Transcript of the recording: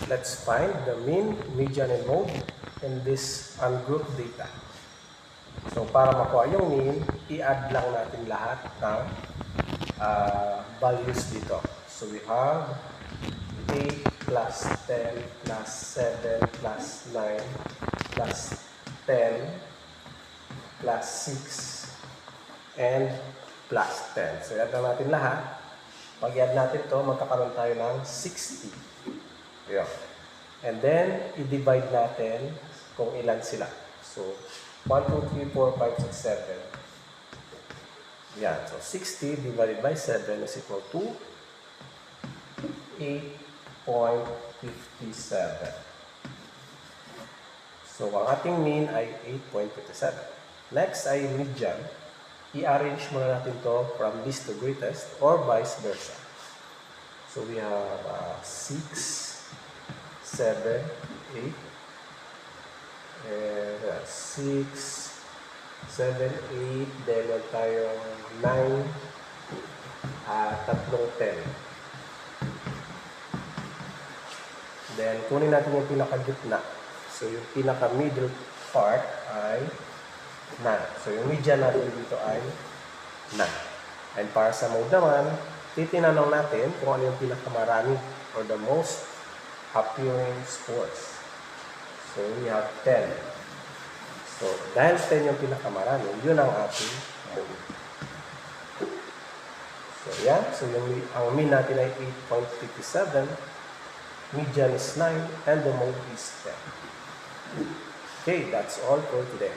let's find the mean, median, and mode in this ungrouped data. So, para makuha yung mean, i-add lang natin lahat ng values dito. So, we have 8 plus 10 plus 7 plus 9 plus 10 plus 6 and plus 10. So, i-add lang natin lahat. Pag i-add natin to, magkakaroon tayo ng 60. Yun. And then, i-divide natin kung ilan sila. So, 1, 2, 3, 4, 5, 6, 7. Yan. So, 60 divided by 7 is equal to 8.57. So, ang ating mean ay 8.57. Next ay median. I-arrange muna natin to from least to greatest or vice versa. So, we have 6, 7, 8, and 6, 7, 8, then meron tayong 9, tatlong 10. Then, kunin natin yung pinaka-gitna. So, yung pinaka-middle part ay 9. So, yung median natin dito ay 9. And para sa mode naman, titinanong natin kung ano yung pinakamarami or the most appearing scores. So, we have 10. So, dahil 10 yung pinakamarami, yun ang ating mode. So, yan. So, ang mean natin ay 8.57. Median is 9. And the mode is 10. Okay, that's all for today.